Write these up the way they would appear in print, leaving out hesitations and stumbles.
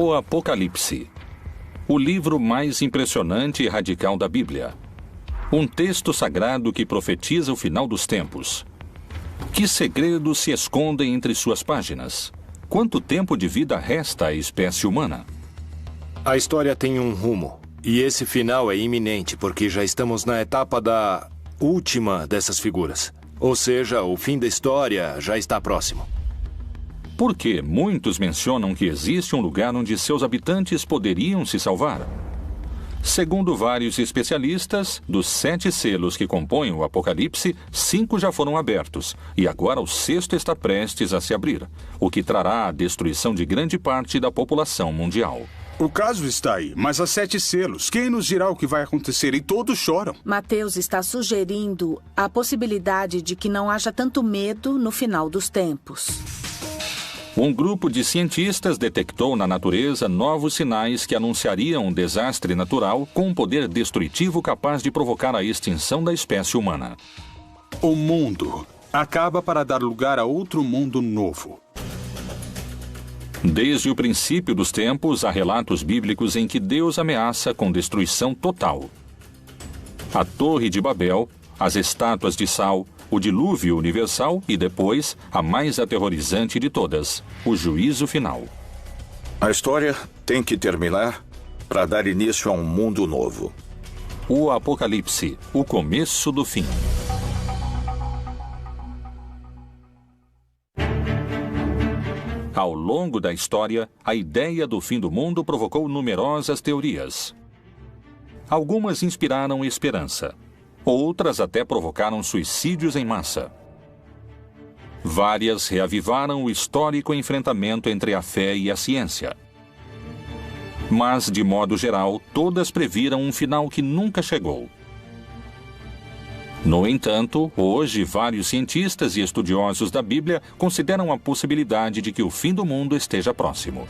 O Apocalipse, o livro mais impressionante e radical da Bíblia. Um texto sagrado que profetiza o final dos tempos. Que segredos se escondem entre suas páginas? Quanto tempo de vida resta à espécie humana? A história tem um rumo, e esse final é iminente, porque já estamos na etapa da última dessas figuras. Ou seja, o fim da história já está próximo. Por que muitos mencionam que existe um lugar onde seus habitantes poderiam se salvar? Segundo vários especialistas, dos 7 selos que compõem o Apocalipse, 5 já foram abertos, e agora o 6º está prestes a se abrir, o que trará a destruição de grande parte da população mundial. O caso está aí, mas há 7 selos. Quem nos dirá o que vai acontecer? E todos choram. Mateus está sugerindo a possibilidade de que não haja tanto medo no final dos tempos. Um grupo de cientistas detectou na natureza novos sinais que anunciariam um desastre natural com um poder destrutivo capaz de provocar a extinção da espécie humana. O mundo acaba para dar lugar a outro mundo novo. Desde o princípio dos tempos, há relatos bíblicos em que Deus ameaça com destruição total. A Torre de Babel, as estátuas de sal, o dilúvio universal e depois, a mais aterrorizante de todas, o juízo final. A história tem que terminar para dar início a um mundo novo. O Apocalipse, o começo do fim. Ao longo da história, a ideia do fim do mundo provocou numerosas teorias. Algumas inspiraram esperança. Outras até provocaram suicídios em massa. Várias reavivaram o histórico enfrentamento entre a fé e a ciência. Mas, de modo geral, todas previram um final que nunca chegou. No entanto, hoje vários cientistas e estudiosos da Bíblia consideram a possibilidade de que o fim do mundo esteja próximo.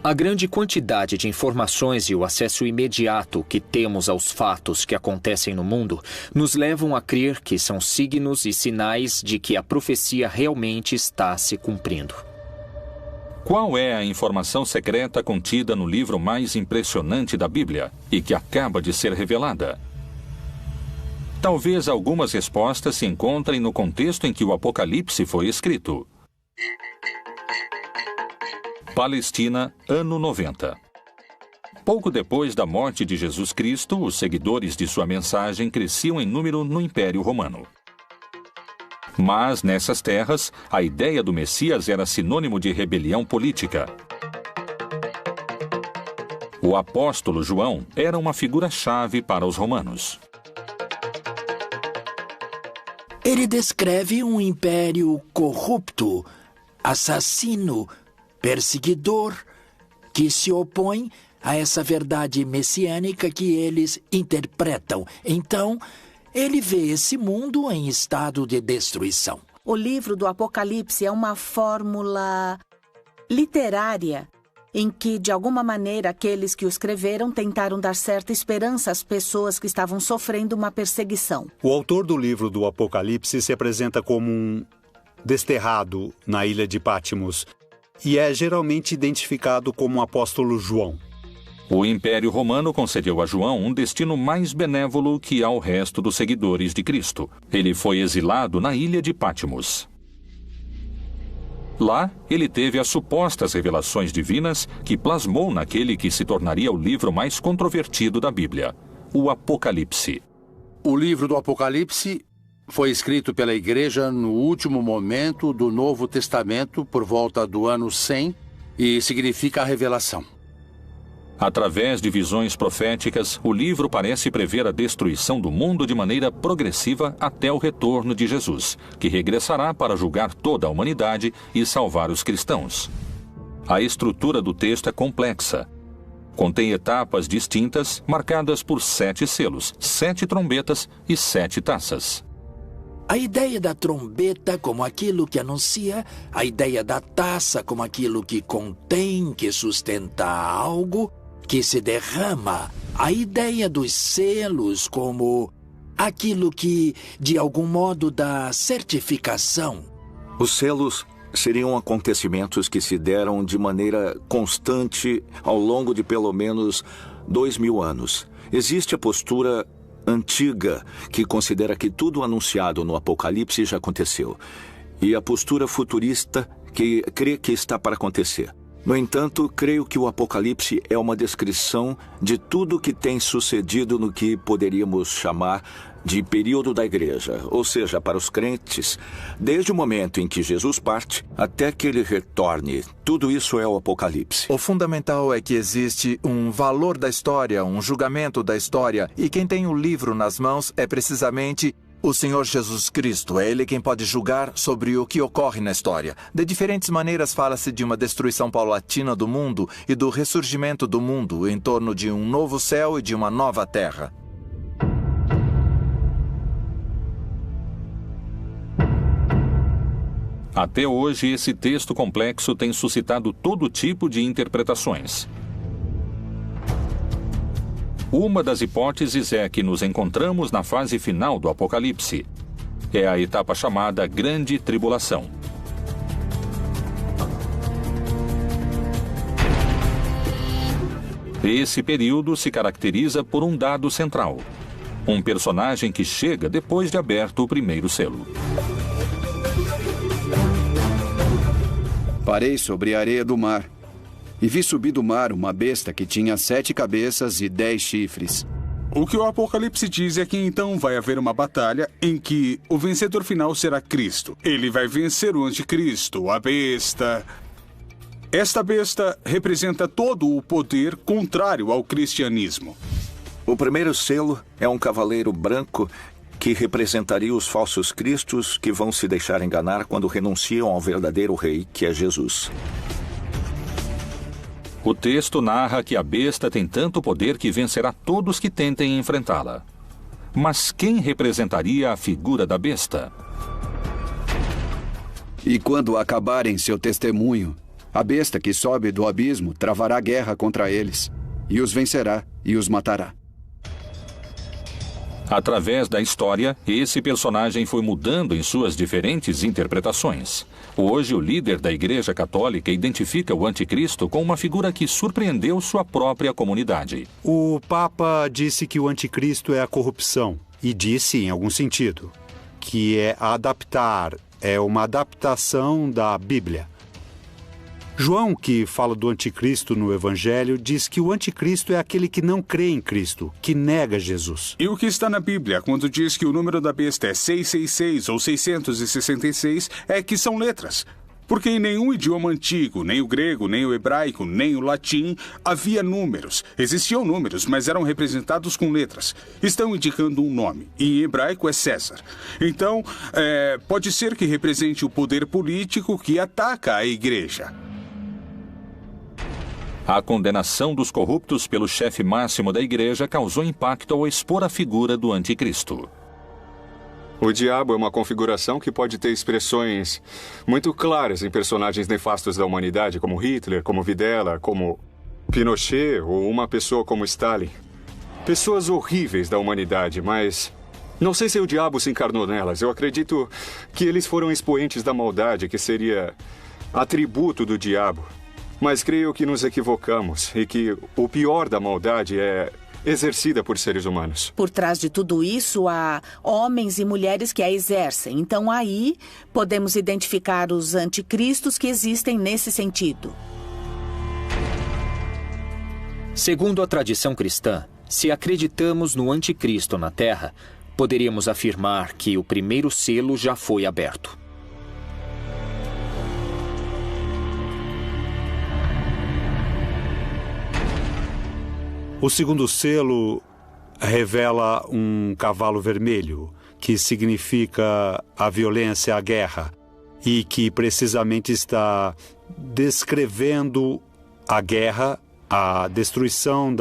A grande quantidade de informações e o acesso imediato que temos aos fatos que acontecem no mundo nos levam a crer que são signos e sinais de que a profecia realmente está se cumprindo. Qual é a informação secreta contida no livro mais impressionante da Bíblia e que acaba de ser revelada? Talvez algumas respostas se encontrem no contexto em que o Apocalipse foi escrito. Palestina, ano 90. Pouco depois da morte de Jesus Cristo, os seguidores de sua mensagem cresciam em número no Império Romano. Mas, nessas terras, a ideia do Messias era sinônimo de rebelião política. O apóstolo João era uma figura-chave para os romanos. Ele descreve um império corrupto, assassino, perseguidor, que se opõe a essa verdade messiânica que eles interpretam. Então, ele vê esse mundo em estado de destruição. O livro do Apocalipse é uma fórmula literária em que, de alguma maneira, aqueles que o escreveram tentaram dar certa esperança às pessoas que estavam sofrendo uma perseguição. O autor do livro do Apocalipse se apresenta como um desterrado na ilha de Patmos e é geralmente identificado como o apóstolo João. O Império Romano concedeu a João um destino mais benévolo que ao resto dos seguidores de Cristo. Ele foi exilado na ilha de Patmos. Lá, ele teve as supostas revelações divinas que plasmou naquele que se tornaria o livro mais controvertido da Bíblia, o Apocalipse. O livro do Apocalipse foi escrito pela Igreja no último momento do Novo Testamento, por volta do ano 100, e significa a revelação. Através de visões proféticas, o livro parece prever a destruição do mundo de maneira progressiva até o retorno de Jesus, que regressará para julgar toda a humanidade e salvar os cristãos. A estrutura do texto é complexa. Contém etapas distintas, marcadas por 7 selos, 7 trombetas e 7 taças. A ideia da trombeta como aquilo que anuncia, a ideia da taça como aquilo que contém, que sustenta algo, que se derrama, a ideia dos selos como aquilo que, de algum modo, dá certificação. Os selos seriam acontecimentos que se deram de maneira constante ao longo de pelo menos 2000 anos. Existe a postura antiga, que considera que tudo anunciado no Apocalipse já aconteceu, e a postura futurista, que crê que está para acontecer. No entanto, creio que o Apocalipse é uma descrição de tudo o que tem sucedido no que poderíamos chamar de período da igreja, ou seja, para os crentes, desde o momento em que Jesus parte até que ele retorne. Tudo isso é o Apocalipse. O fundamental é que existe um valor da história, um julgamento da história, e quem tem o livro nas mãos é precisamente o Senhor Jesus Cristo. É Ele quem pode julgar sobre o que ocorre na história. De diferentes maneiras fala-se de uma destruição paulatina do mundo e do ressurgimento do mundo em torno de um novo céu e de uma nova terra. Até hoje, esse texto complexo tem suscitado todo tipo de interpretações. Uma das hipóteses é que nos encontramos na fase final do Apocalipse. É a etapa chamada Grande Tribulação. Esse período se caracteriza por um dado central: um personagem que chega depois de aberto o primeiro selo. Parei sobre a areia do mar, e vi subir do mar uma besta que tinha 7 cabeças e 10 chifres. O que o Apocalipse diz é que então vai haver uma batalha em que o vencedor final será Cristo. Ele vai vencer o anticristo, a besta. Esta besta representa todo o poder contrário ao cristianismo. O primeiro selo é um cavaleiro branco que representaria os falsos cristos que vão se deixar enganar quando renunciam ao verdadeiro rei, que é Jesus. O texto narra que a besta tem tanto poder que vencerá todos que tentem enfrentá-la. Mas quem representaria a figura da besta? E quando acabarem seu testemunho, a besta que sobe do abismo travará guerra contra eles, e os vencerá e os matará. Através da história, esse personagem foi mudando em suas diferentes interpretações. Hoje, o líder da Igreja Católica identifica o anticristo com uma figura que surpreendeu sua própria comunidade. O Papa disse que o anticristo é a corrupção, e disse, em algum sentido, que é adaptar, é uma adaptação da Bíblia. João, que fala do anticristo no Evangelho, diz que o anticristo é aquele que não crê em Cristo, que nega Jesus. E o que está na Bíblia, quando diz que o número da besta é 666 ou 666, é que são letras. Porque em nenhum idioma antigo, nem o grego, nem o hebraico, nem o latim, havia números. Existiam números, mas eram representados com letras. Estão indicando um nome. E em hebraico é César. Então, pode ser que represente o poder político que ataca a igreja. A condenação dos corruptos pelo chefe máximo da igreja causou impacto ao expor a figura do anticristo. O diabo é uma configuração que pode ter expressões muito claras em personagens nefastos da humanidade, como Hitler, como Videla, como Pinochet ou uma pessoa como Stalin. Pessoas horríveis da humanidade, mas não sei se o diabo se encarnou nelas. Eu acredito que eles foram expoentes da maldade, que seria atributo do diabo. Mas creio que nos equivocamos e que o pior da maldade é exercida por seres humanos. Por trás de tudo isso, há homens e mulheres que a exercem. Então, aí, podemos identificar os anticristos que existem nesse sentido. Segundo a tradição cristã, se acreditamos no anticristo na Terra, poderíamos afirmar que o primeiro selo já foi aberto. O segundo selo revela um cavalo vermelho, que significa a violência, a guerra, e que precisamente está descrevendo a guerra, a destruição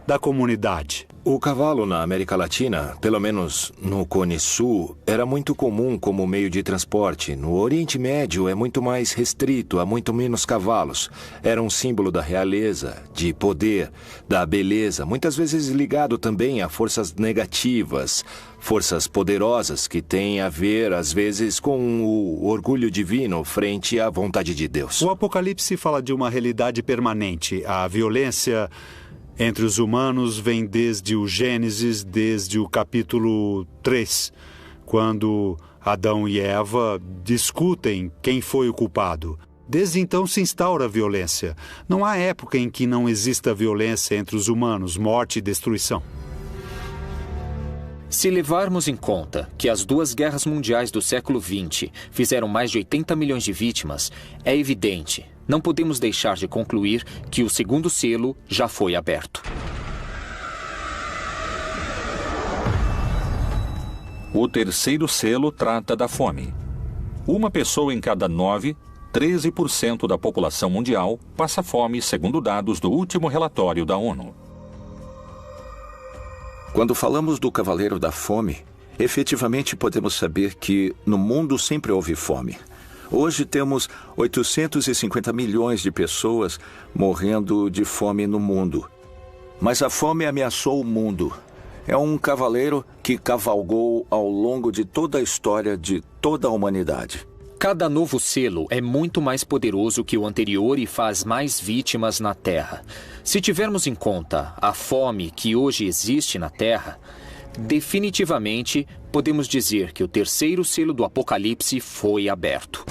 da comunidade. O cavalo na América Latina, pelo menos no Cone Sul, era muito comum como meio de transporte. No Oriente Médio é muito mais restrito, há muito menos cavalos. Era um símbolo da realeza, de poder, da beleza, muitas vezes ligado também a forças negativas, forças poderosas que têm a ver, às vezes, com o orgulho divino frente à vontade de Deus. O Apocalipse fala de uma realidade permanente. A violência entre os humanos vem desde o Gênesis, desde o capítulo 3, quando Adão e Eva discutem quem foi o culpado. Desde então se instaura a violência. Não há época em que não exista violência entre os humanos, morte e destruição. Se levarmos em conta que as 2 guerras mundiais do século XX fizeram mais de 80 milhões de vítimas, é evidente, não podemos deixar de concluir que o segundo selo já foi aberto. O terceiro selo trata da fome. Uma pessoa em cada 9, 13% da população mundial, passa fome, segundo dados do último relatório da ONU. Quando falamos do Cavaleiro da Fome, efetivamente podemos saber que no mundo sempre houve fome. Hoje temos 850 milhões de pessoas morrendo de fome no mundo. Mas a fome ameaçou o mundo. É um cavaleiro que cavalgou ao longo de toda a história de toda a humanidade. Cada novo selo é muito mais poderoso que o anterior e faz mais vítimas na Terra. Se tivermos em conta a fome que hoje existe na Terra, definitivamente podemos dizer que o terceiro selo do Apocalipse foi aberto.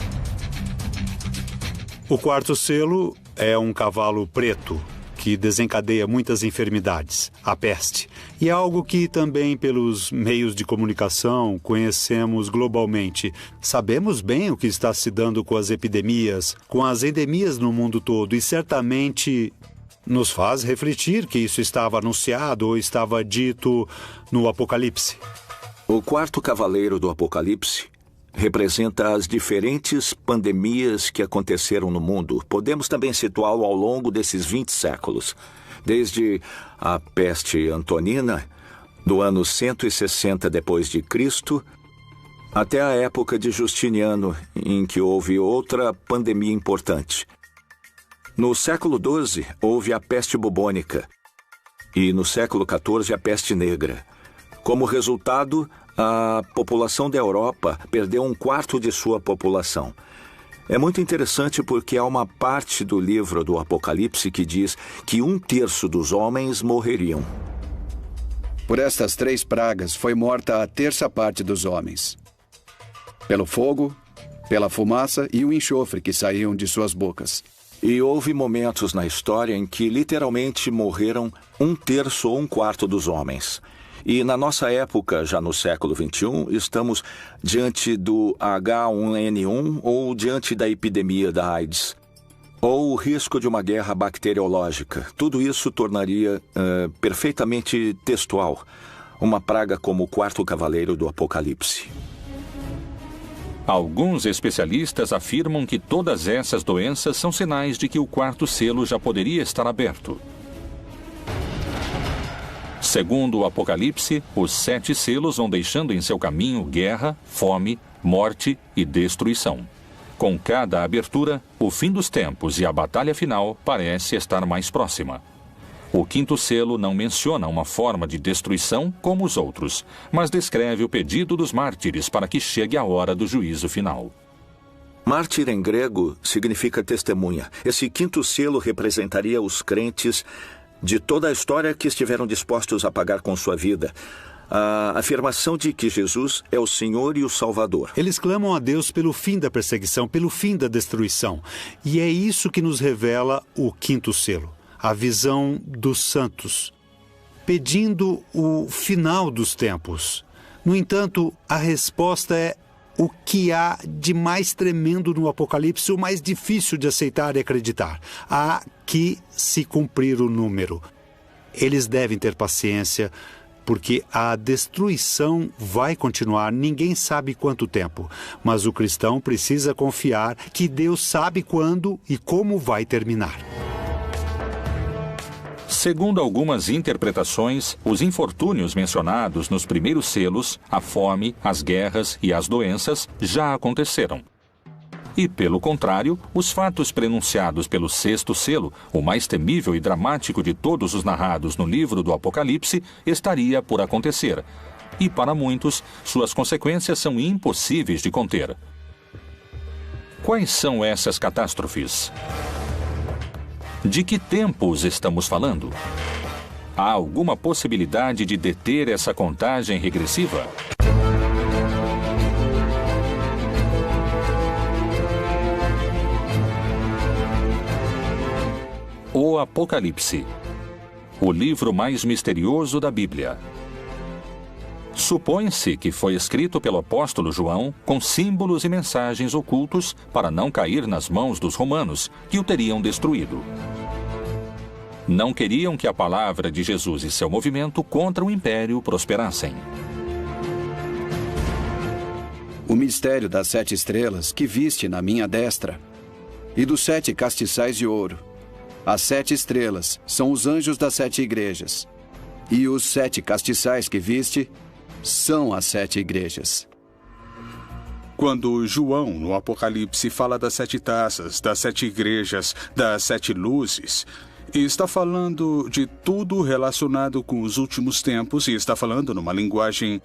O quarto selo é um cavalo preto, que desencadeia muitas enfermidades, a peste. E é algo que também pelos meios de comunicação conhecemos globalmente. Sabemos bem o que está se dando com as epidemias, com as endemias no mundo todo, e certamente nos faz refletir que isso estava anunciado ou estava dito no Apocalipse. O quarto cavaleiro do Apocalipse representa as diferentes pandemias que aconteceram no mundo. Podemos também situá-lo ao longo desses 20 séculos, desde a peste antonina, do ano 160 depois de Cristo, até a época de Justiniano, em que houve outra pandemia importante. No século XII, houve a peste bubônica e no século XIV a peste negra. Como resultado, a população da Europa perdeu 1/4 de sua população. É muito interessante porque há uma parte do livro do Apocalipse que diz que 1/3 dos homens morreriam. Por estas 3 pragas foi morta a 1/3 parte dos homens. Pelo fogo, pela fumaça e o enxofre que saíam de suas bocas. E houve momentos na história em que literalmente morreram 1/3 ou 1/4 dos homens. E na nossa época, já no século XXI, estamos diante do H1N1 ou diante da epidemia da AIDS, ou o risco de uma guerra bacteriológica. Tudo isso tornaria perfeitamente textual uma praga como o quarto cavaleiro do Apocalipse. Alguns especialistas afirmam que todas essas doenças são sinais de que o quarto selo já poderia estar aberto. Segundo o Apocalipse, os 7 selos vão deixando em seu caminho guerra, fome, morte e destruição. Com cada abertura, o fim dos tempos e a batalha final parece estar mais próxima. O quinto selo não menciona uma forma de destruição como os outros, mas descreve o pedido dos mártires para que chegue a hora do juízo final. Mártir em grego significa testemunha. Esse quinto selo representaria os crentes de toda a história que estiveram dispostos a pagar com sua vida a afirmação de que Jesus é o Senhor e o Salvador. Eles clamam a Deus pelo fim da perseguição, pelo fim da destruição. E é isso que nos revela o quinto selo, a visão dos santos, pedindo o final dos tempos. No entanto, a resposta é o que há de mais tremendo no Apocalipse, o mais difícil de aceitar e acreditar. Há que se cumprir o número. Eles devem ter paciência, porque a destruição vai continuar, ninguém sabe quanto tempo. Mas o cristão precisa confiar que Deus sabe quando e como vai terminar. Segundo algumas interpretações, os infortúnios mencionados nos primeiros selos, a fome, as guerras e as doenças, já aconteceram. E, pelo contrário, os fatos prenunciados pelo sexto selo, o mais temível e dramático de todos os narrados no livro do Apocalipse, estaria por acontecer. E, para muitos, suas consequências são impossíveis de conter. Quais são essas catástrofes? De que tempos estamos falando? Há alguma possibilidade de deter essa contagem regressiva? O Apocalipse, o livro mais misterioso da Bíblia. Supõe-se que foi escrito pelo apóstolo João com símbolos e mensagens ocultos para não cair nas mãos dos romanos, que o teriam destruído. Não queriam que a palavra de Jesus e seu movimento contra o império prosperassem. O mistério das 7 estrelas que viste na minha destra e dos 7 castiçais de ouro. As 7 estrelas são os anjos das 7 igrejas, e os 7 castiçais que viste são as 7 igrejas. Quando João, no Apocalipse, fala das 7 taças, das 7 igrejas, das 7 luzes, está falando de tudo relacionado com os últimos tempos e está falando numa linguagem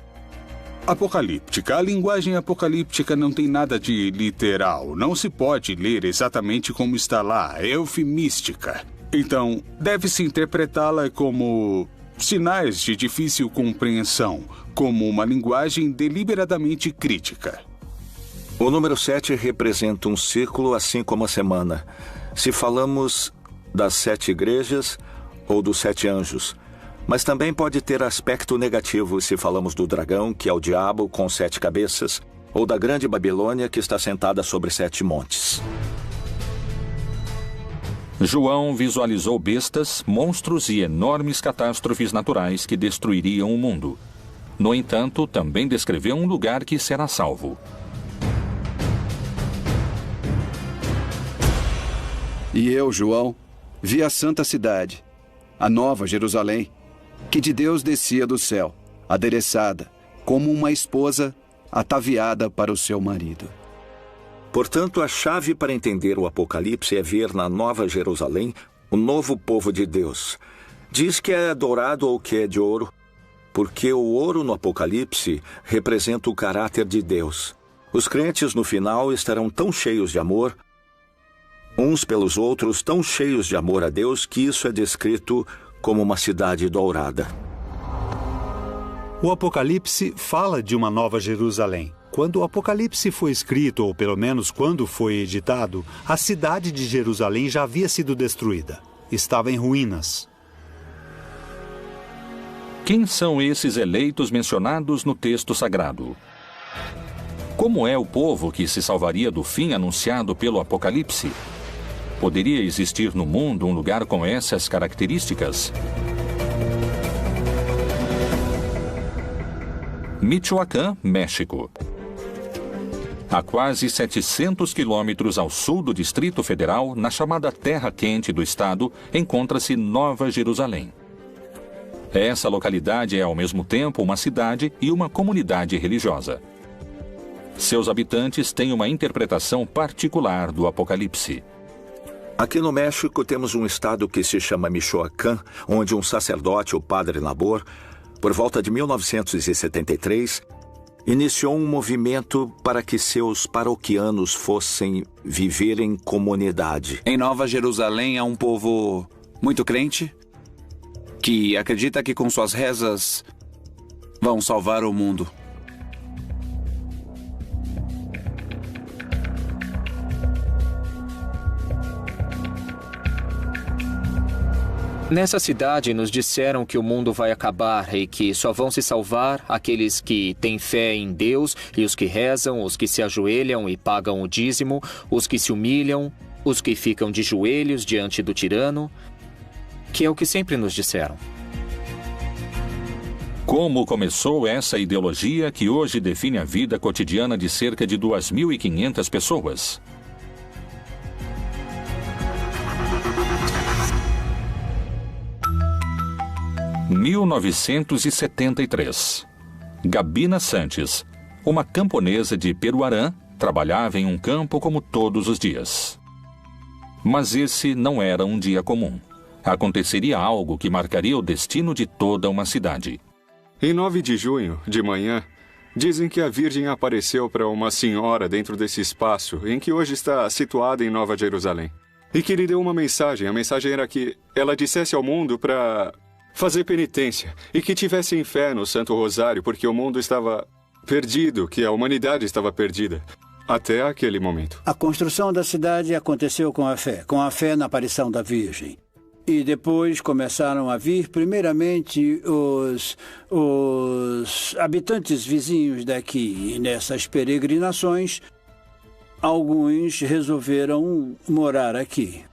apocalíptica. A linguagem apocalíptica não tem nada de literal. Não se pode ler exatamente como está lá. É eufemística. Então, deve-se interpretá-la como sinais de difícil compreensão, como uma linguagem deliberadamente crítica. O número 7 representa um ciclo, assim como a semana. Se falamos das 7 igrejas ou dos 7 anjos, mas também pode ter aspecto negativo se falamos do dragão, que é o diabo com 7 cabeças, ou da grande Babilônia, que está sentada sobre 7 montes. João visualizou bestas, monstros e enormes catástrofes naturais que destruiriam o mundo. No entanto, também descreveu um lugar que será salvo. E eu, João, vi a santa cidade, a nova Jerusalém, que de Deus descia do céu, adereçada, como uma esposa ataviada para o seu marido. Portanto, a chave para entender o Apocalipse é ver na Nova Jerusalém o novo povo de Deus. Diz que é dourado ou que é de ouro, porque o ouro no Apocalipse representa o caráter de Deus. Os crentes no final estarão tão cheios de amor, uns pelos outros, tão cheios de amor a Deus, que isso é descrito como uma cidade dourada. O Apocalipse fala de uma nova Jerusalém. Quando o Apocalipse foi escrito, ou pelo menos quando foi editado, a cidade de Jerusalém já havia sido destruída. Estava em ruínas. Quem são esses eleitos mencionados no texto sagrado? Como é o povo que se salvaria do fim anunciado pelo Apocalipse? Poderia existir no mundo um lugar com essas características? Michoacán, México. A quase 700 quilômetros ao sul do Distrito Federal, na chamada Terra Quente do estado, encontra-se Nova Jerusalém. Essa localidade é ao mesmo tempo uma cidade e uma comunidade religiosa. Seus habitantes têm uma interpretação particular do Apocalipse. Aqui no México temos um estado que se chama Michoacán, onde um sacerdote, o Padre Labor, por volta de 1973, iniciou um movimento para que seus paroquianos fossem viver em comunidade. Em Nova Jerusalém há um povo muito crente que acredita que com suas rezas vão salvar o mundo. Nessa cidade nos disseram que o mundo vai acabar e que só vão se salvar aqueles que têm fé em Deus e os que rezam, os que se ajoelham e pagam o dízimo, os que se humilham, os que ficam de joelhos diante do tirano, que é o que sempre nos disseram. Como começou essa ideologia que hoje define a vida cotidiana de cerca de 2.500 pessoas? 1973. Gabina Santos, uma camponesa de Peruarã, trabalhava em um campo como todos os dias. Mas esse não era um dia comum. Aconteceria algo que marcaria o destino de toda uma cidade. Em 9 de junho, de manhã, dizem que a Virgem apareceu para uma senhora dentro desse espaço em que hoje está situada em Nova Jerusalém. E que lhe deu uma mensagem. A mensagem era que ela dissesse ao mundo para fazer penitência e que tivessem fé no Santo Rosário, porque o mundo estava perdido, que a humanidade estava perdida. Até aquele momento. A construção da cidade aconteceu com a fé na aparição da Virgem. E depois começaram a vir, primeiramente, os habitantes vizinhos daqui. E nessas peregrinações, alguns resolveram morar aqui.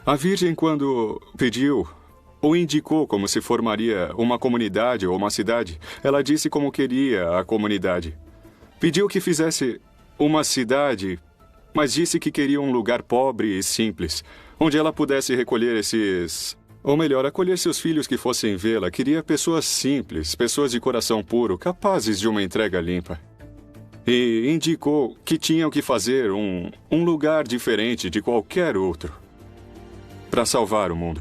A Virgem, quando pediu ou indicou como se formaria uma comunidade ou uma cidade, ela disse como queria a comunidade. Pediu que fizesse uma cidade, mas disse que queria um lugar pobre e simples, onde ela pudesse recolher acolher seus filhos que fossem vê-la. Queria pessoas simples, pessoas de coração puro, capazes de uma entrega limpa. E indicou que tinham que fazer um lugar diferente de qualquer outro para salvar o mundo.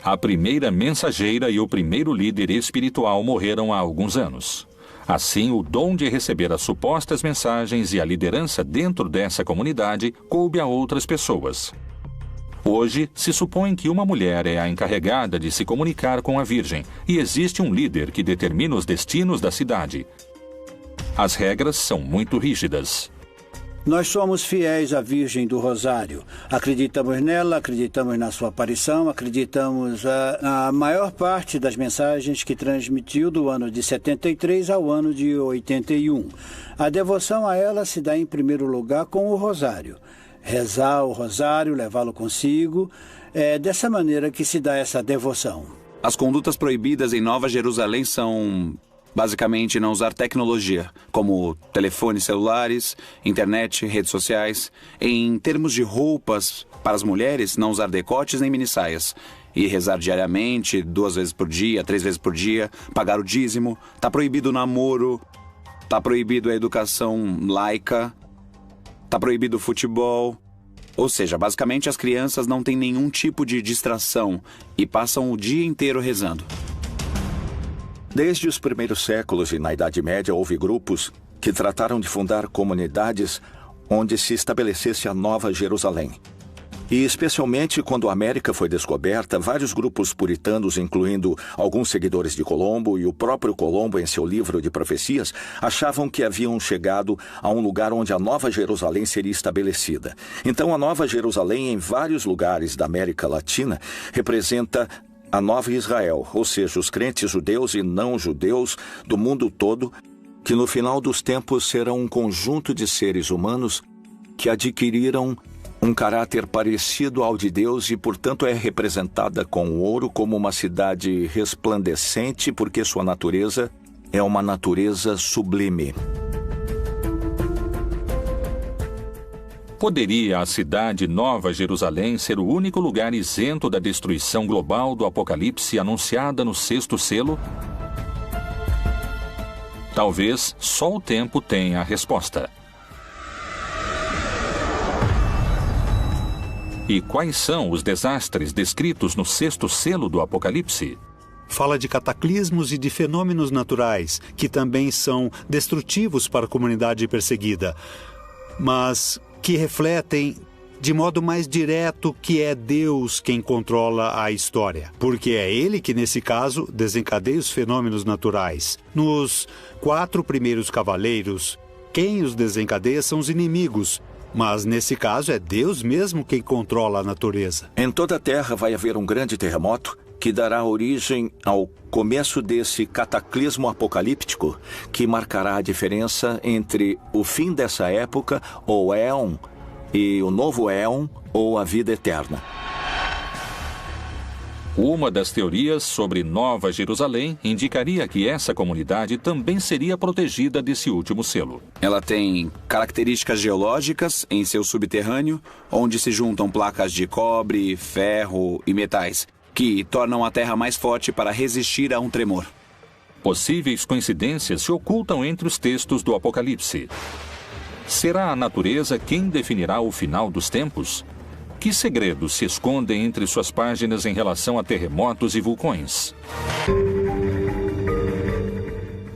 A primeira mensageira e o primeiro líder espiritual morreram há alguns anos. Assim, o dom de receber as supostas mensagens e a liderança dentro dessa comunidade coube a outras pessoas. Hoje, se supõe que uma mulher é a encarregada de se comunicar com a Virgem e existe um líder que determina os destinos da cidade. As regras são muito rígidas. Nós somos fiéis à Virgem do Rosário. Acreditamos nela, acreditamos na sua aparição, acreditamos na maior parte das mensagens que transmitiu do ano de 73 ao ano de 81. A devoção a ela se dá em primeiro lugar com o Rosário. Rezar o Rosário, levá-lo consigo, é dessa maneira que se dá essa devoção. As condutas proibidas em Nova Jerusalém são... basicamente, não usar tecnologia, como telefones celulares, internet, redes sociais. Em termos de roupas, para as mulheres, não usar decotes nem minissaias. E rezar diariamente, 2 vezes por dia, 3 vezes por dia, pagar o dízimo. Está proibido o namoro, está proibido a educação laica, está proibido o futebol. Ou seja, basicamente, as crianças não têm nenhum tipo de distração e passam o dia inteiro rezando. Desde os primeiros séculos e na Idade Média houve grupos que trataram de fundar comunidades onde se estabelecesse a Nova Jerusalém. E especialmente quando a América foi descoberta, vários grupos puritanos, incluindo alguns seguidores de Colombo e o próprio Colombo em seu livro de profecias, achavam que haviam chegado a um lugar onde a Nova Jerusalém seria estabelecida. Então a Nova Jerusalém em vários lugares da América Latina representa a Nova Israel, ou seja, os crentes judeus e não judeus do mundo todo, que no final dos tempos serão um conjunto de seres humanos que adquiriram um caráter parecido ao de Deus e, portanto, é representada com ouro como uma cidade resplandecente, porque sua natureza é uma natureza sublime. Poderia a cidade Nova Jerusalém ser o único lugar isento da destruição global do Apocalipse anunciada no 6º selo? Talvez só o tempo tenha a resposta. E quais são os desastres descritos no 6º selo do Apocalipse? Fala de cataclismos e de fenômenos naturais, que também são destrutivos para a comunidade perseguida, mas que refletem de modo mais direto que é Deus quem controla a história, porque é Ele que, nesse caso, desencadeia os fenômenos naturais. Nos 4 primeiros cavaleiros, quem os desencadeia são os inimigos, mas nesse caso é Deus mesmo quem controla a natureza. Em toda a Terra vai haver um grande terremoto que dará origem ao começo desse cataclismo apocalíptico que marcará a diferença entre o fim dessa época, ou éon, e o novo éon, ou a vida eterna. Uma das teorias sobre Nova Jerusalém indicaria que essa comunidade também seria protegida desse último selo. Ela tem características geológicas em seu subterrâneo, onde se juntam placas de cobre, ferro e metais, que tornam a terra mais forte para resistir a um tremor. Possíveis coincidências se ocultam entre os textos do Apocalipse. Será a natureza quem definirá o final dos tempos? Que segredos se escondem entre suas páginas em relação a terremotos e vulcões?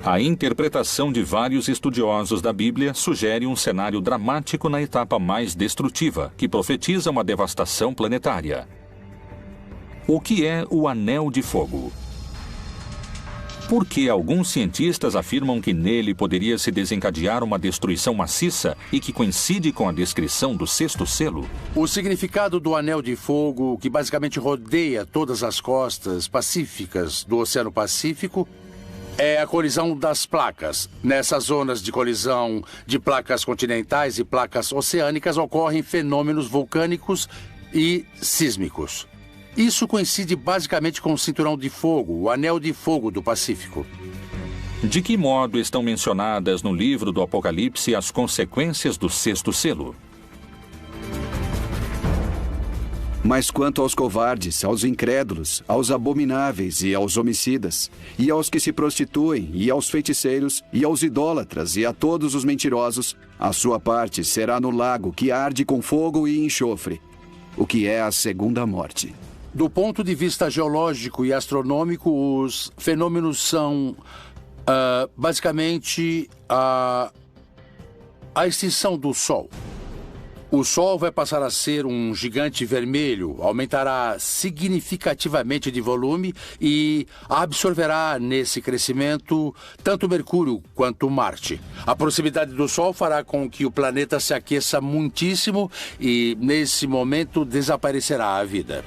A interpretação de vários estudiosos da Bíblia sugere um cenário dramático na etapa mais destrutiva, que profetiza uma devastação planetária. O que é o Anel de Fogo? Por que alguns cientistas afirmam que nele poderia se desencadear uma destruição maciça e que coincide com a descrição do sexto selo? O significado do Anel de Fogo, que basicamente rodeia todas as costas pacíficas do Oceano Pacífico, é a colisão das placas. Nessas zonas de colisão de placas continentais e placas oceânicas ocorrem fenômenos vulcânicos e sísmicos. Isso coincide basicamente com o Cinturão de Fogo, o Anel de Fogo do Pacífico. De que modo estão mencionadas no livro do Apocalipse as consequências do sexto selo? Mas quanto aos covardes, aos incrédulos, aos abomináveis e aos homicidas, e aos que se prostituem, e aos feiticeiros, e aos idólatras, e a todos os mentirosos, a sua parte será no lago que arde com fogo e enxofre, o que é a segunda morte. Do ponto de vista geológico e astronômico, os fenômenos são basicamente a extinção do Sol. O Sol vai passar a ser um gigante vermelho, aumentará significativamente de volume e absorverá nesse crescimento tanto Mercúrio quanto Marte. A proximidade do Sol fará com que o planeta se aqueça muitíssimo e, nesse momento, desaparecerá a vida.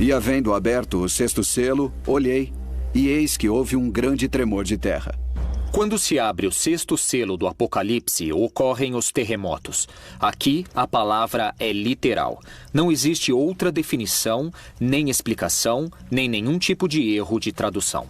E havendo aberto o sexto selo, olhei, e eis que houve um grande tremor de terra. Quando se abre o sexto selo do Apocalipse, ocorrem os terremotos. Aqui, a palavra é literal. Não existe outra definição, nem explicação, nem nenhum tipo de erro de tradução.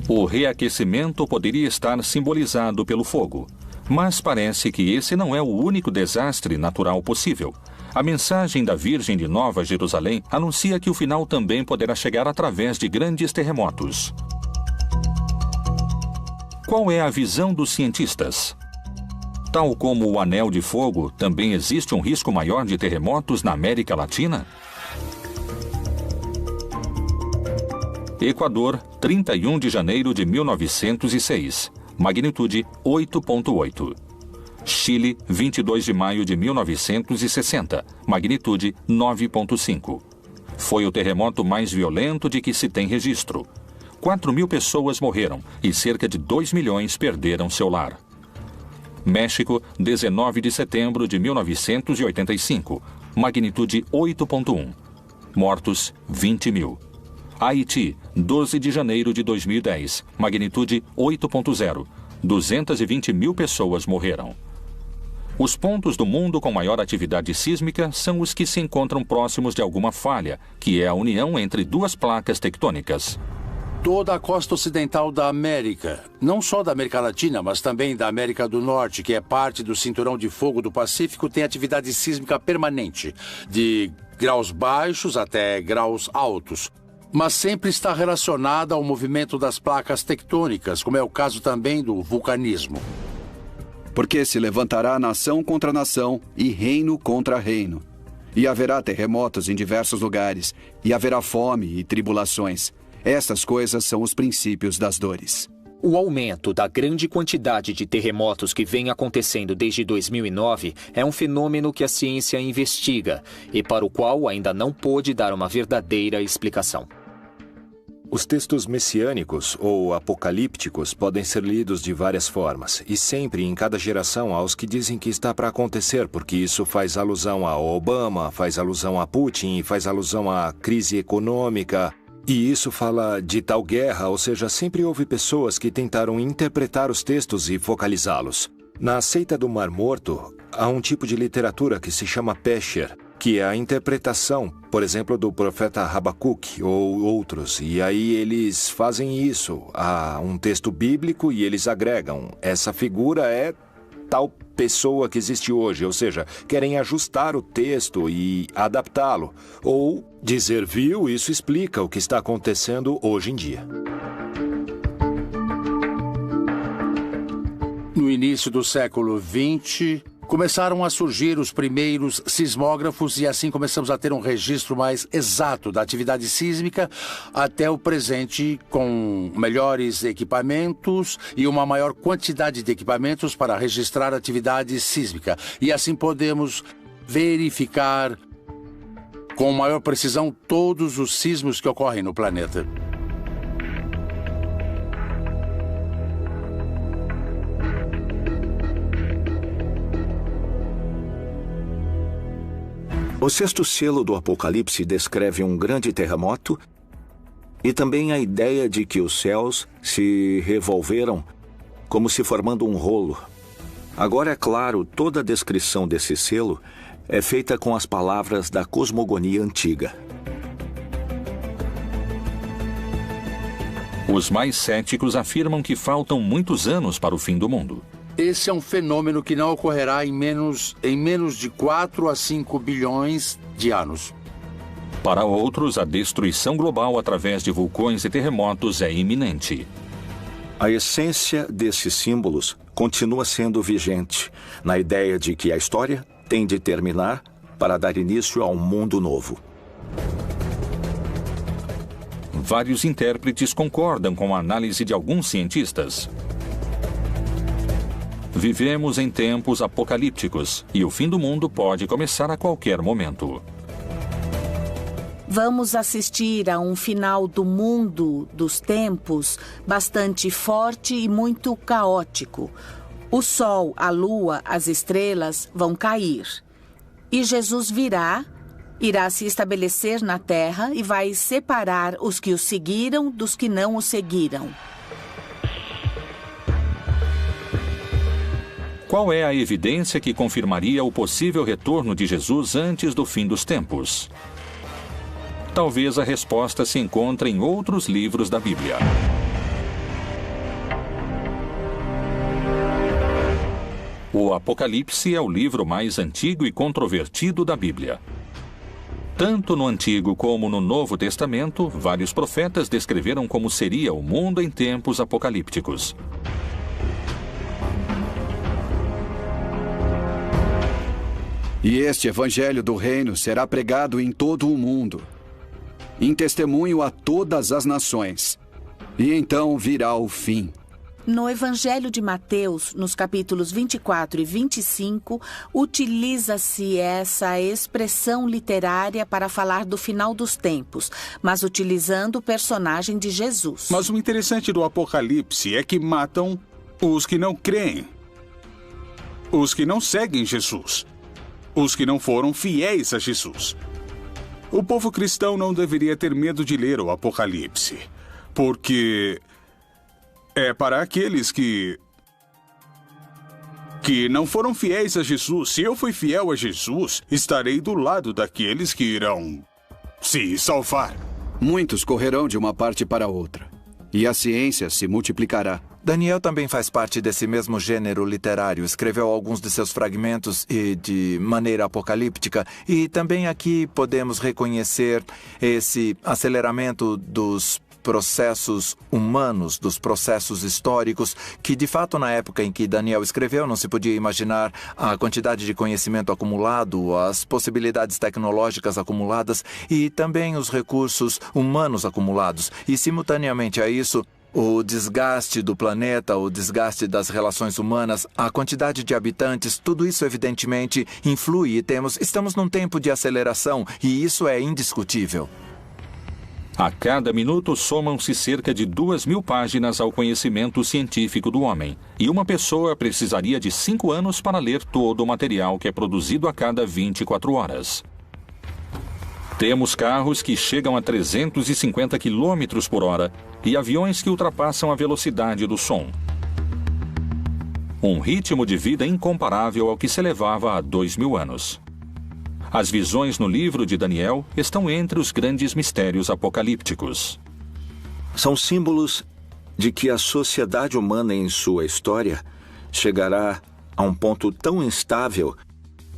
O reaquecimento poderia estar simbolizado pelo fogo, mas parece que esse não é o único desastre natural possível. A mensagem da Virgem de Nova Jerusalém anuncia que o final também poderá chegar através de grandes terremotos. Qual é a visão dos cientistas? Tal como o Anel de Fogo, também existe um risco maior de terremotos na América Latina? Equador, 31 de janeiro de 1906, magnitude 8.8. Chile, 22 de maio de 1960, magnitude 9.5. Foi o terremoto mais violento de que se tem registro. 4.000 pessoas morreram e cerca de 2 milhões perderam seu lar. México, 19 de setembro de 1985, magnitude 8.1. Mortos, 20.000. Haiti, 12 de janeiro de 2010, magnitude 8.0. 220.000 pessoas morreram. Os pontos do mundo com maior atividade sísmica são os que se encontram próximos de alguma falha, que é a união entre duas placas tectônicas. Toda a costa ocidental da América, não só da América Latina, mas também da América do Norte, que é parte do Cinturão de Fogo do Pacífico, tem atividade sísmica permanente, de graus baixos até graus altos, mas sempre está relacionada ao movimento das placas tectônicas, como é o caso também do vulcanismo. Porque se levantará nação contra nação e reino contra reino. E haverá terremotos em diversos lugares, e haverá fome e tribulações. Estas coisas são os princípios das dores. O aumento da grande quantidade de terremotos que vem acontecendo desde 2009 é um fenômeno que a ciência investiga e para o qual ainda não pôde dar uma verdadeira explicação. Os textos messiânicos ou apocalípticos podem ser lidos de várias formas, e sempre em cada geração há os que dizem que está para acontecer, porque isso faz alusão a Obama, faz alusão a Putin, faz alusão à crise econômica. E isso fala de tal guerra, ou seja, sempre houve pessoas que tentaram interpretar os textos e focalizá-los. Na seita do Mar Morto, há um tipo de literatura que se chama Pesher. que é a interpretação, por exemplo, do profeta Habacuque ou outros. E aí eles fazem isso. Há um texto bíblico e eles agregam. Essa figura é tal pessoa que existe hoje, ou seja, querem ajustar o texto e adaptá-lo. Ou dizer, viu, isso explica o que está acontecendo hoje em dia. No início do século XX, começaram a surgir os primeiros sismógrafos e assim começamos a ter um registro mais exato da atividade sísmica até o presente, com melhores equipamentos e uma maior quantidade de equipamentos para registrar a atividade sísmica. E assim podemos verificar com maior precisão todos os sismos que ocorrem no planeta. O sexto selo do Apocalipse descreve um grande terremoto e também a ideia de que os céus se revolveram como se formando um rolo. Agora, é claro, toda a descrição desse selo é feita com as palavras da cosmogonia antiga. Os mais céticos afirmam que faltam muitos anos para o fim do mundo. Esse é um fenômeno que não ocorrerá em menos de 4 a 5 bilhões de anos. Para outros, a destruição global através de vulcões e terremotos é iminente. A essência desses símbolos continua sendo vigente, na ideia de que a história tem de terminar para dar início a um mundo novo. Vários intérpretes concordam com a análise de alguns cientistas. Vivemos em tempos apocalípticos e o fim do mundo pode começar a qualquer momento. Vamos assistir a um final do mundo dos tempos bastante forte e muito caótico. O sol, a lua, as estrelas vão cair. E Jesus irá se estabelecer na terra e vai separar os que o seguiram dos que não o seguiram. Qual é a evidência que confirmaria o possível retorno de Jesus antes do fim dos tempos? Talvez a resposta se encontre em outros livros da Bíblia. O Apocalipse é o livro mais antigo e controvertido da Bíblia. Tanto no Antigo como no Novo Testamento, vários profetas descreveram como seria o mundo em tempos apocalípticos. E este evangelho do reino será pregado em todo o mundo, em testemunho a todas as nações. E então virá o fim. No Evangelho de Mateus, nos capítulos 24 e 25, utiliza-se essa expressão literária para falar do final dos tempos, mas utilizando o personagem de Jesus. Mas o interessante do Apocalipse é que matam os que não creem, os que não seguem Jesus, os que não foram fiéis a Jesus. O povo cristão não deveria ter medo de ler o Apocalipse, porque é para aqueles que não foram fiéis a Jesus. Se eu fui fiel a Jesus, estarei do lado daqueles que irão se salvar. Muitos correrão de uma parte para outra, e a ciência se multiplicará. Daniel também faz parte desse mesmo gênero literário. Escreveu alguns de seus fragmentos de maneira apocalíptica. E também aqui podemos reconhecer esse aceleramento dos processos humanos, dos processos históricos, que de fato na época em que Daniel escreveu não se podia imaginar a quantidade de conhecimento acumulado, as possibilidades tecnológicas acumuladas e também os recursos humanos acumulados. E simultaneamente a isso, o desgaste do planeta, o desgaste das relações humanas, a quantidade de habitantes, tudo isso evidentemente influi e estamos num tempo de aceleração e isso é indiscutível. A cada minuto somam-se cerca de 2.000 páginas ao conhecimento científico do homem, e uma pessoa precisaria de 5 anos para ler todo o material que é produzido a cada 24 horas. Temos carros que chegam a 350 km por hora e aviões que ultrapassam a velocidade do som. Um ritmo de vida incomparável ao que se levava há 2.000 anos. As visões no livro de Daniel estão entre os grandes mistérios apocalípticos. São símbolos de que a sociedade humana em sua história chegará a um ponto tão instável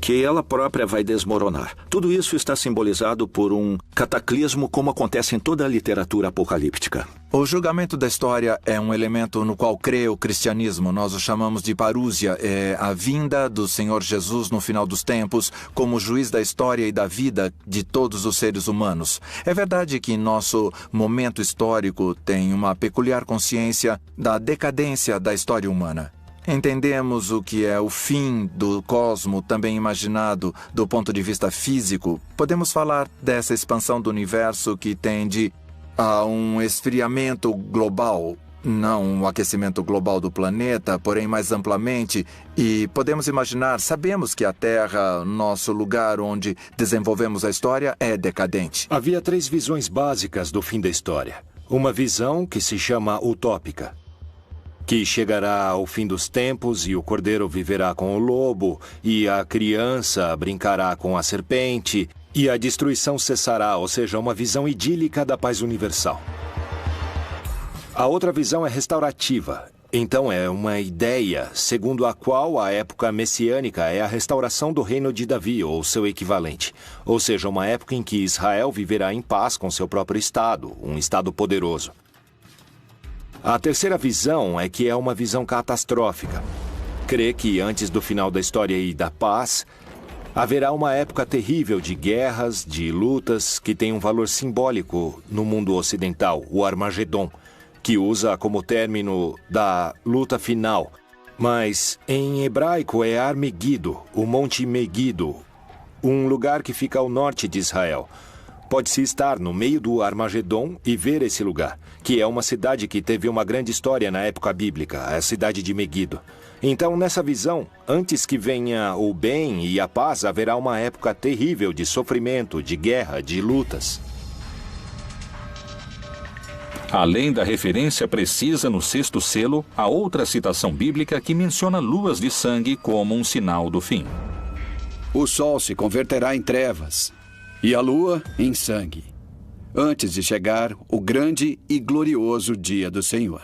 que ela própria vai desmoronar. Tudo isso está simbolizado por um cataclismo, como acontece em toda a literatura apocalíptica. O julgamento da história é um elemento no qual crê o cristianismo. Nós o chamamos de parúsia. É a vinda do Senhor Jesus no final dos tempos como juiz da história e da vida de todos os seres humanos. É verdade que nosso momento histórico tem uma peculiar consciência da decadência da história humana. Entendemos o que é o fim do cosmo, também imaginado do ponto de vista físico. Podemos falar dessa expansão do universo que tende a um esfriamento global, não um aquecimento global do planeta, porém mais amplamente. E podemos imaginar, sabemos que a Terra, nosso lugar onde desenvolvemos a história, é decadente. Havia 3 visões básicas do fim da história. Uma visão que se chama utópica, que chegará ao fim dos tempos e o cordeiro viverá com o lobo, e a criança brincará com a serpente, e a destruição cessará, ou seja, uma visão idílica da paz universal. A outra visão é restaurativa. Então é uma ideia segundo a qual a época messiânica é a restauração do reino de Davi, ou seu equivalente. Ou seja, uma época em que Israel viverá em paz com seu próprio estado, um estado poderoso. A terceira visão é que é uma visão catastrófica. Crê que antes do final da história e da paz, haverá uma época terrível de guerras, de lutas, que tem um valor simbólico no mundo ocidental, o Armagedon, que usa como término da luta final. Mas em hebraico é Ar-Megido, o Monte Megido, um lugar que fica ao norte de Israel. Pode-se estar no meio do Armagedon e ver esse lugar, que é uma cidade que teve uma grande história na época bíblica, a cidade de Megido. Então, nessa visão, antes que venha o bem e a paz, haverá uma época terrível de sofrimento, de guerra, de lutas. Além da referência precisa no 6º selo, há outra citação bíblica que menciona luas de sangue como um sinal do fim. O sol se converterá em trevas e a lua em sangue, antes de chegar o grande e glorioso dia do Senhor.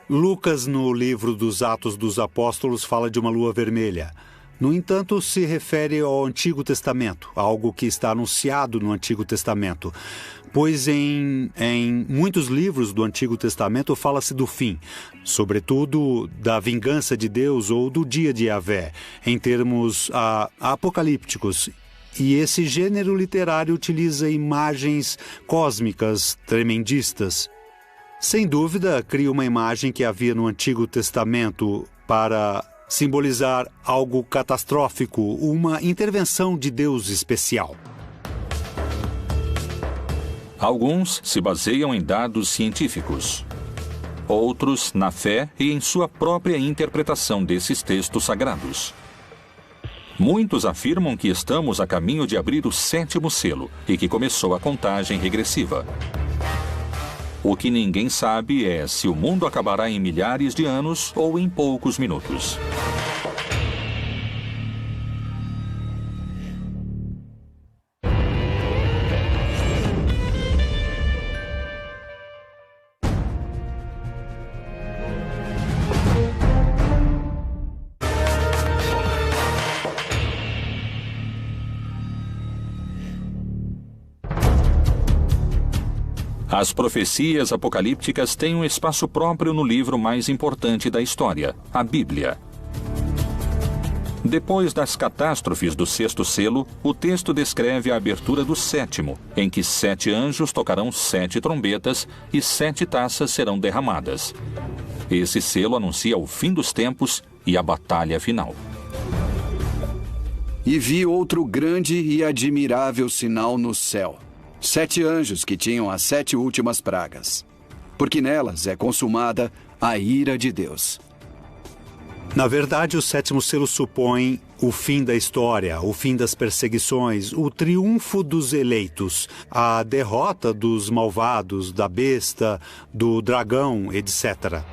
Lucas, no livro dos Atos dos Apóstolos, fala de uma lua vermelha. No entanto, se refere ao Antigo Testamento, algo que está anunciado no Antigo Testamento. Pois em muitos livros do Antigo Testamento fala-se do fim, sobretudo da vingança de Deus ou do dia de Yahvé, em termos apocalípticos. E esse gênero literário utiliza imagens cósmicas tremendistas. Sem dúvida, cria uma imagem que havia no Antigo Testamento para simbolizar algo catastrófico, uma intervenção de Deus especial. Alguns se baseiam em dados científicos. Outros na fé e em sua própria interpretação desses textos sagrados. Muitos afirmam que estamos a caminho de abrir o 7º selo e que começou a contagem regressiva. O que ninguém sabe é se o mundo acabará em milhares de anos ou em poucos minutos. As profecias apocalípticas têm um espaço próprio no livro mais importante da história, a Bíblia. Depois das catástrofes do 6º selo, o texto descreve a abertura do 7º, em que 7 anjos tocarão 7 trombetas e 7 taças serão derramadas. Esse selo anuncia o fim dos tempos e a batalha final. E vi outro grande e admirável sinal no céu. 7 anjos que tinham as 7 últimas pragas, porque nelas é consumada a ira de Deus. Na verdade, o 7º selo supõe o fim da história, o fim das perseguições, o triunfo dos eleitos, a derrota dos malvados, da besta, do dragão, etc.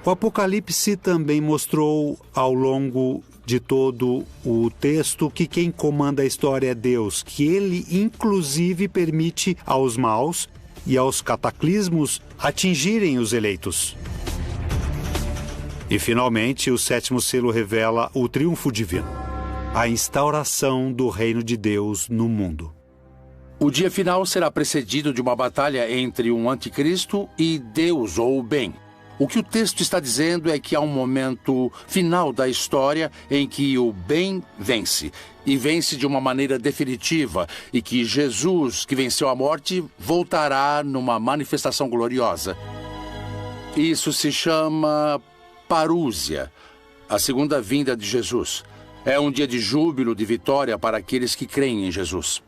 O Apocalipse também mostrou ao longo de todo o texto que quem comanda a história é Deus, que ele inclusive permite aos maus e aos cataclismos atingirem os eleitos. E finalmente o sétimo selo revela o triunfo divino, a instauração do reino de Deus no mundo. O dia final será precedido de uma batalha entre um anticristo e Deus ou o bem. O que o texto está dizendo é que há um momento final da história em que o bem vence, e vence de uma maneira definitiva, e que Jesus, que venceu a morte, voltará numa manifestação gloriosa. Isso se chama parúzia, a segunda vinda de Jesus. É um dia de júbilo, de vitória para aqueles que creem em Jesus.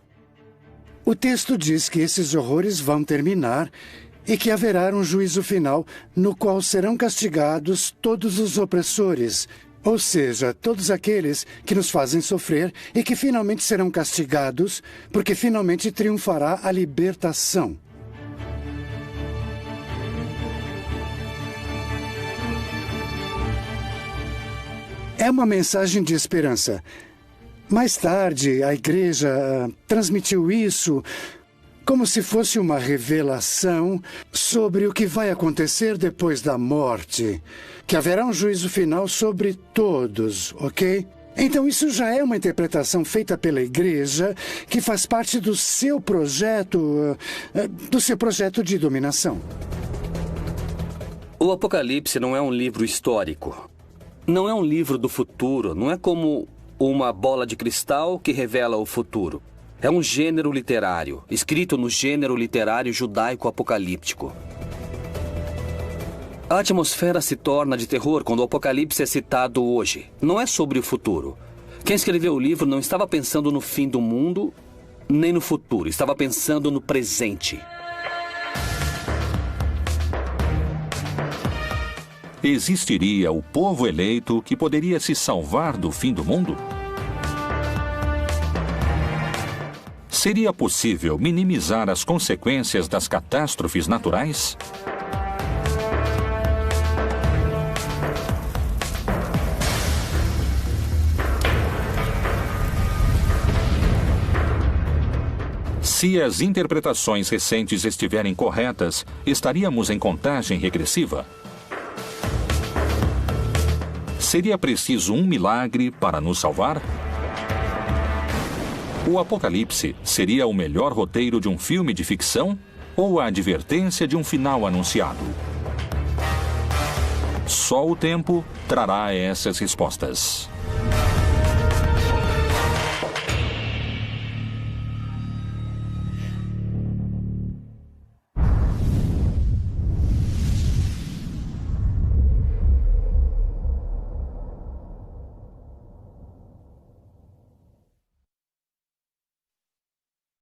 O texto diz que esses horrores vão terminar e que haverá um juízo final no qual serão castigados todos os opressores, ou seja, todos aqueles que nos fazem sofrer e que finalmente serão castigados porque finalmente triunfará a libertação. É uma mensagem de esperança. Mais tarde, a igreja transmitiu isso como se fosse uma revelação sobre o que vai acontecer depois da morte, que haverá um juízo final sobre todos, ok? Então isso já é uma interpretação feita pela igreja que faz parte do seu projeto de dominação. O Apocalipse não é um livro histórico. Não é um livro do futuro, não é como uma bola de cristal que revela o futuro. É um gênero literário, escrito no gênero literário judaico-apocalíptico. A atmosfera se torna de terror quando o Apocalipse é citado hoje. Não é sobre o futuro. Quem escreveu o livro não estava pensando no fim do mundo, nem no futuro. Estava pensando no presente. Existiria o povo eleito que poderia se salvar do fim do mundo? Seria possível minimizar as consequências das catástrofes naturais? Se as interpretações recentes estiverem corretas, estaríamos em contagem regressiva? Seria preciso um milagre para nos salvar? O Apocalipse seria o melhor roteiro de um filme de ficção ou a advertência de um final anunciado? Só o tempo trará essas respostas.